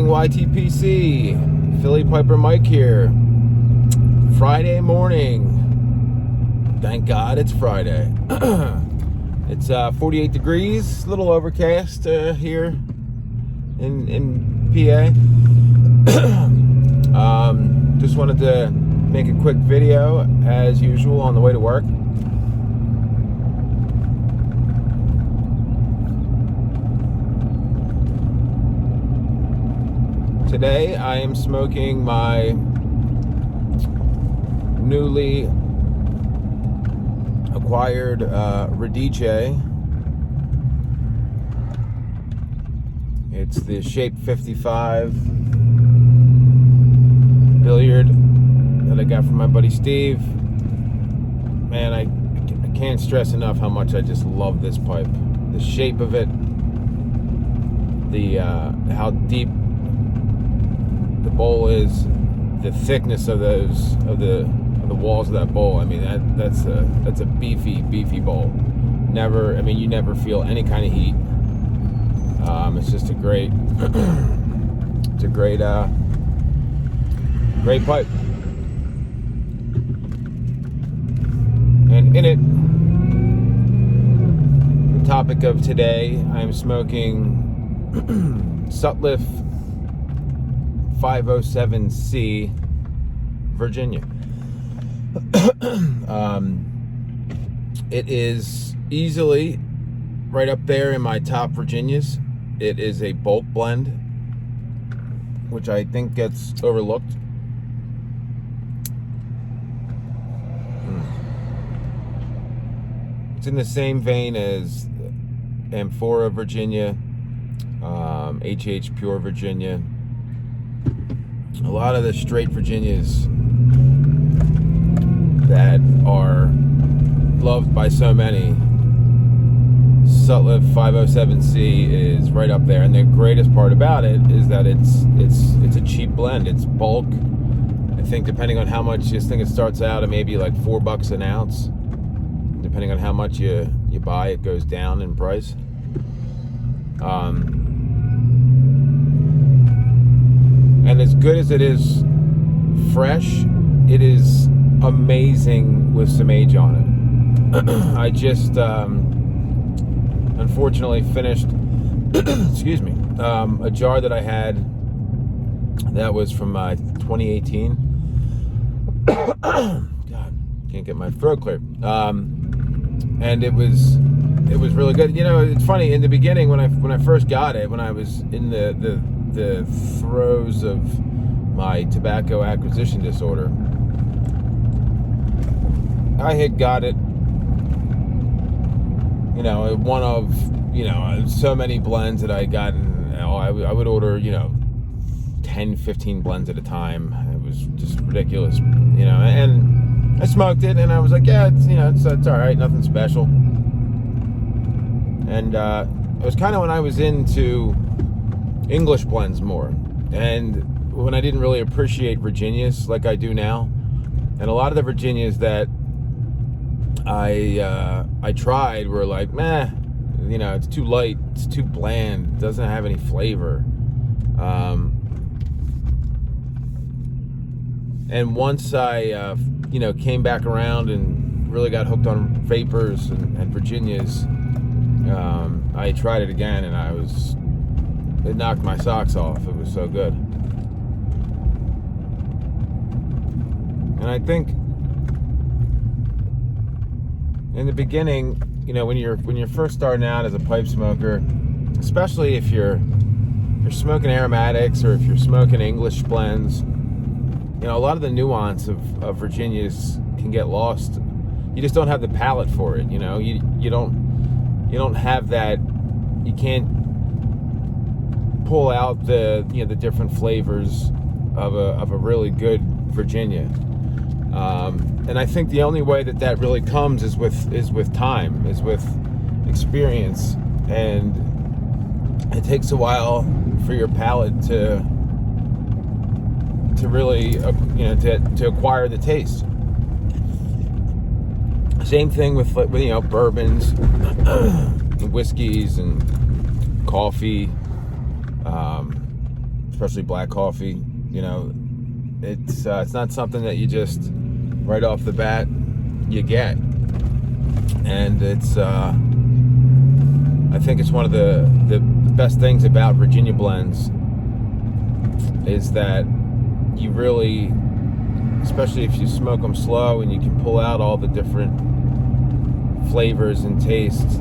YTPC, Philly Piper Mike here. Friday morning. Thank God it's Friday. It's 48 degrees, a little overcast here in PA. Just wanted to make a quick video as usual on the way to work. Today I am smoking my newly acquired Radice. It's the Shape 55 billiard that I got from my buddy Steve. Man, I can't stress enough how much I just love this pipe. The shape of it, the how deep the bowl is, the thickness of the walls of that bowl. I mean, that's a beefy bowl. You never feel any kind of heat. It's just a great it's a great pipe. And in it, the topic of today, I'm smoking Sutliff 507C Virginia. It is easily right up there in my top Virginias. It is a bulk blend, which I think gets overlooked. It's in the same vein as Amphora Virginia, HH Pure Virginia. A lot of the straight Virginias that are loved by so many, Sutliff 507C is right up there. And the greatest part about it is that it's a cheap blend. It's bulk. I think depending on how much, this thing, it starts out at maybe like $4 an ounce. Depending on how much you buy, it goes down in price. And as good as it is fresh, it is amazing with some age on it. I just unfortunately finished excuse me, a jar that I had that was from 2018. God, can't get my throat clear. And it was really good. You know, it's funny, in the beginning when I first got it, when I was in the throes of my tobacco acquisition disorder, I had got it, one of, so many blends that I had gotten. I would order, 10, 15 blends at a time. It was just ridiculous, and I smoked it and I was like, yeah, it's all right, nothing special. And it was kind of when I was into English blends more, and when I didn't really appreciate Virginias like I do now. And a lot of the Virginias that I tried were like, meh, it's too light, it's too bland, it doesn't have any flavor. And once I came back around and really got hooked on vapors and Virginias, I tried it again, and it knocked my socks off. It was so good. And I think in the beginning, when you're first starting out as a pipe smoker, especially if you're smoking aromatics or if you're smoking English blends, a lot of the nuance of Virginias can get lost. You just don't have the palate for it. You don't have that. You can't pull out the different flavors of a really good Virginia. And I think the only way that really comes is with time, is with experience, and it takes a while for your palate to really to acquire the taste. Same thing with bourbons, whiskeys, and coffee. especially black coffee. You know, it's not something that you just right off the bat you get, and it's I think it's one of the best things about Virginia blends is that you really, especially if you smoke them slow and you can pull out all the different flavors and tastes,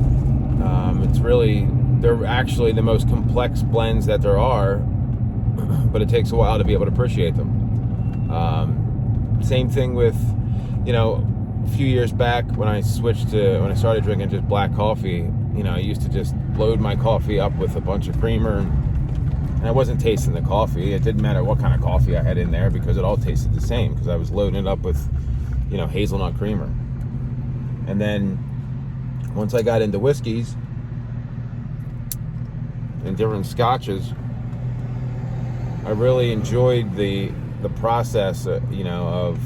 it's really, they're actually the most complex blends that there are, but it takes a while to be able to appreciate them. Same thing with, you know, a few years back when I started drinking just black coffee, you know, I used to just load my coffee up with a bunch of creamer, and I wasn't tasting the coffee. It didn't matter what kind of coffee I had in there because it all tasted the same because I was loading it up with, you know, hazelnut creamer. And then once I got into whiskeys and different scotches, I really enjoyed the process, you know, of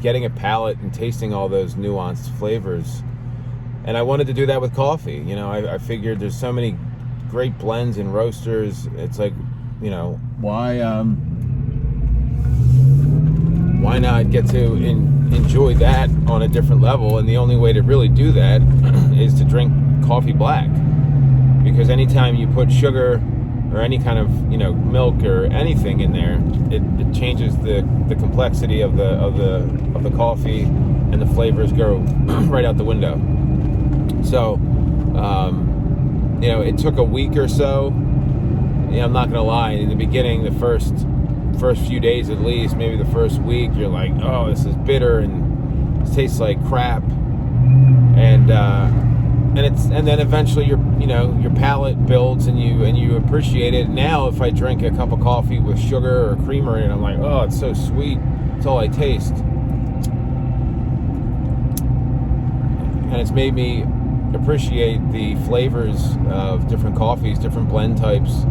getting a palate and tasting all those nuanced flavors. And I wanted to do that with coffee. You know, I figured there's so many great blends and roasters. It's like, you know, why not get to enjoy that on a different level? And the only way to really do that is to drink coffee black, because anytime you put sugar or any kind of, you know, milk or anything in there, it changes the complexity of the coffee, and the flavors go right out the window. So, you know, it took a week or so. You know, I'm not gonna lie. In the beginning, the first few days at least, maybe the first week, you're like, oh, this is bitter and it tastes like crap, and then eventually your palate builds and you appreciate it. Now, if I drink a cup of coffee with sugar or creamer in it, I'm like, oh, it's so sweet. It's all I taste, and it's made me appreciate the flavors of different coffees, different blend types,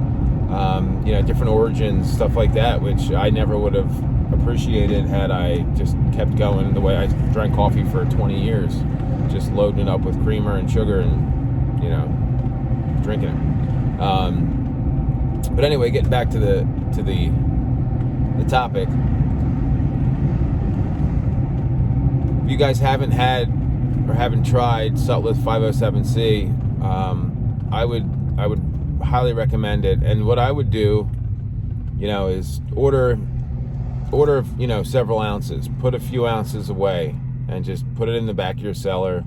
you know, different origins, stuff like that, which I never would have appreciated had I just kept going the way I drank coffee for 20 years, just loading it up with creamer and sugar and, you know, drinking it. But anyway, getting back to the topic. If you guys haven't had or haven't tried Sutliff 507C, I would highly recommend it. And what I would do, you know, is order, you know, several ounces, put a few ounces away, and just put it in the back of your cellar.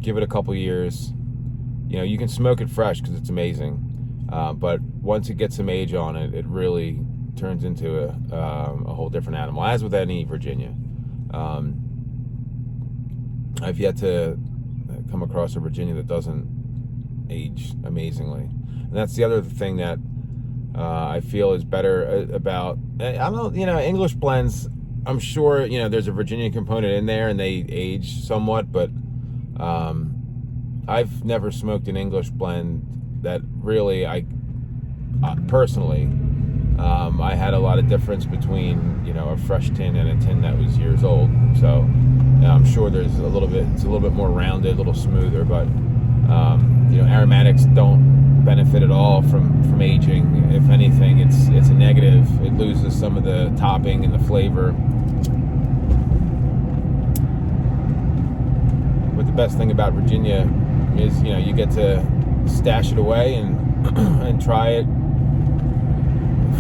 Give it a couple years. You know, you can smoke it fresh because it's amazing, but once it gets some age on it, it really turns into a whole different animal. As with any Virginia, I've yet to come across a Virginia that doesn't age amazingly. And that's the other thing that I feel is better about, I don't know, you know, English blends, I'm sure, you know, there's a Virginia component in there and they age somewhat, but I've never smoked an English blend that really, personally, I had a lot of difference between, you know, a fresh tin and a tin that was years old. So, you know, I'm sure there's it's a little bit more rounded, a little smoother, but you know, aromatics don't benefit at all from aging. If anything, it's a negative. It loses some of the topping and the flavor. But the best thing about Virginia is, you know, you get to stash it away and and try it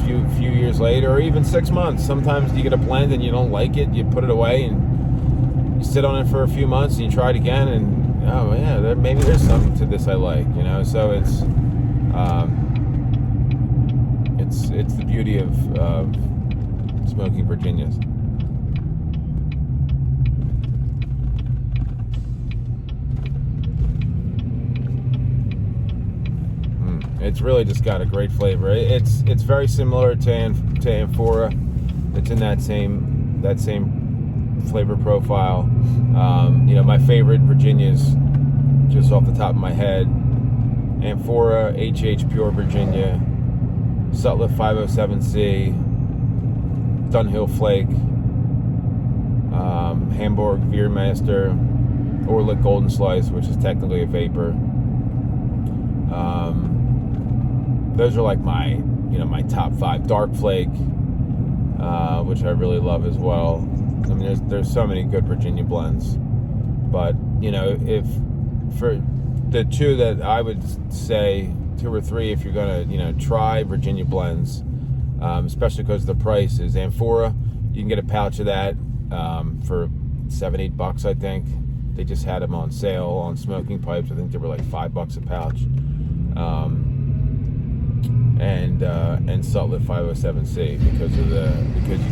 a few years later, or even 6 months. Sometimes you get a blend and you don't like it, you put it away and you sit on it for a few months and you try it again, and oh yeah, maybe there's something to this I like, you know. So it's the beauty of smoking Virginias. It's really just got a great flavor. It's very similar to Amphora. It's in that same flavor profile. You know, my favorite Virginias, just off the top of my head, Amphora, HH Pure Virginia, Sutliff 507C, Dunhill Flake, Hamburg Veermaster, Orlik Golden Slice, which is technically a vapor. those are like my my top 5. Dark Flake, which I really love as well. I mean, there's so many good Virginia blends, but if for the 2 that I would say, 2 or 3, if you're gonna try Virginia blends, especially because the price is Amphora. You can get a pouch of that for $7-8, I think. They just had them on sale on smoking pipes. I think they were like $5 a pouch. And Sutliff 507C because you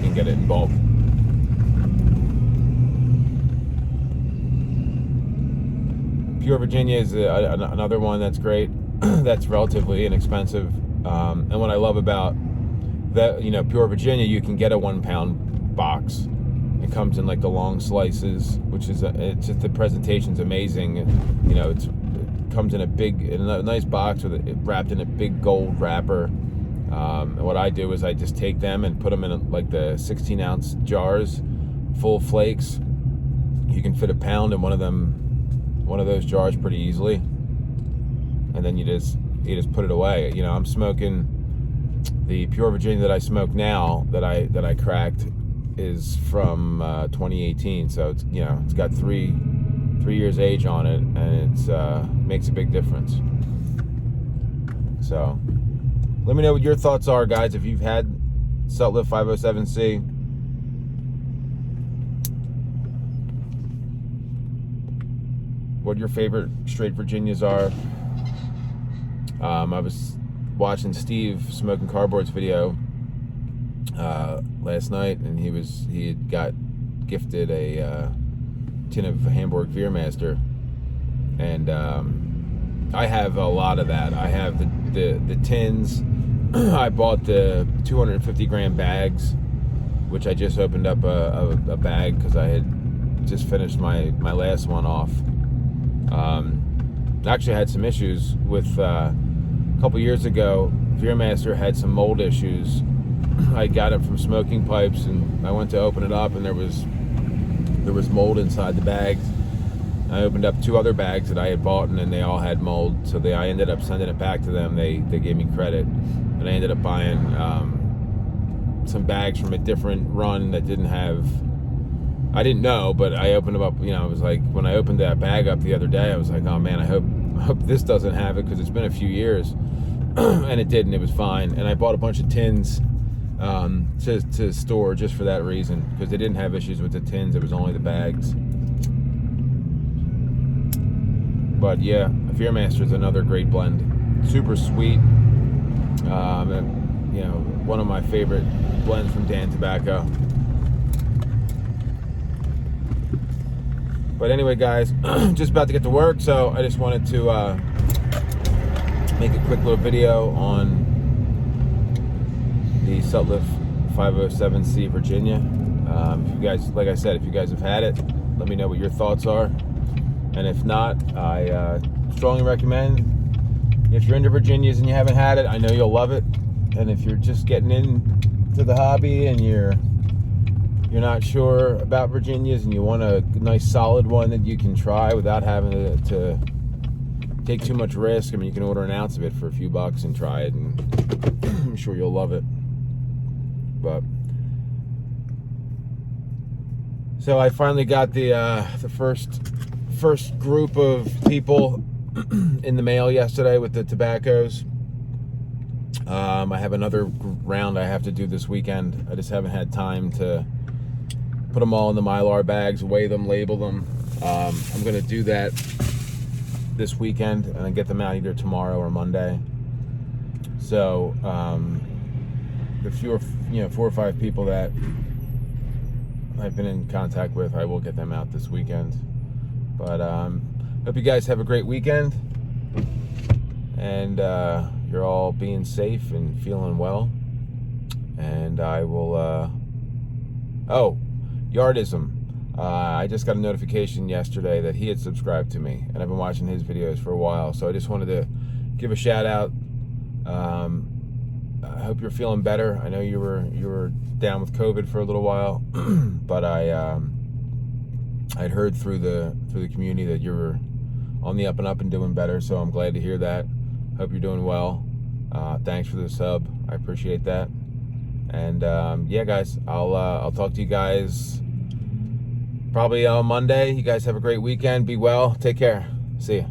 can get it in bulk. Pure Virginia is another one that's great. That's relatively inexpensive. And what I love about that, Pure Virginia, you can get a 1 pound box. It comes in like the long slices, which is it's just, the presentation's amazing. It comes in a nice box with it wrapped in a big gold wrapper. And what I do is I just take them and put them in like the 16-ounce jars, full of flakes. You can fit a pound in one of those jars pretty easily, and then you just put it away. I'm smoking the Pure Virginia that I smoke now, that I cracked, is from 2018, so it's got 3 years age on it, and it's makes a big difference. So let me know what your thoughts are, guys, if you've had Sutliff 507C. What your favorite straight Virginias are. I was watching Steve Smoking Cardboard's video last night, and he had got gifted a tin of Hamburg Veermaster, and I have a lot of that. I have the tins. I bought the 250 gram bags, which I just opened up a bag because I had just finished my last one off. Actually had some issues with a couple years ago. Veermaster had some mold issues. I got it from smoking pipes, and I went to open it up, and there was mold inside the bags. I opened up 2 other bags that I had bought, and they all had mold. So I ended up sending it back to them. They gave me credit, and I ended up buying some bags from a different run that didn't have. I didn't know, but I opened them up. I was like, when I opened that bag up the other day, I was like, oh man, I hope this doesn't have it, because it's been a few years, and it didn't. It was fine, and I bought a bunch of tins to store just for that reason, because they didn't have issues with the tins. It was only the bags. But yeah, Veermaster is another great blend. Super sweet. One of my favorite blends from Dan Tobacco. But anyway, guys, just about to get to work, so I just wanted to make a quick little video on the Sutliff 507C Virginia. If you guys, like I said, if you guys have had it, let me know what your thoughts are. And if not, I strongly recommend, if you're into Virginias and you haven't had it, I know you'll love it. And if you're just getting into the hobby and you're not sure about Virginias and you want a nice solid one that you can try without having to take too much risk, I mean, you can order an ounce of it for a few bucks and try it, and I'm sure you'll love it. But so I finally got the first group of people in the mail yesterday with the tobaccos. I have another round I have to do this weekend. I just haven't had time to put them all in the Mylar bags, weigh them, label them. I'm going to do that this weekend and then get them out either tomorrow or Monday. So the fewer, 4 or 5 people that I've been in contact with, I will get them out this weekend. But hope you guys have a great weekend, and you're all being safe and feeling well. And I will Yardism, I just got a notification yesterday that he had subscribed to me, and I've been watching his videos for a while, so I just wanted to give a shout out. I hope you're feeling better. I know you were down with COVID for a little while, but I'd heard through the community that you were on the up and up and doing better, so I'm glad to hear that. Hope you're doing well. Thanks for the sub. I appreciate that. And yeah, guys, I'll talk to you guys probably on Monday. You guys have a great weekend. Be well. Take care. See ya.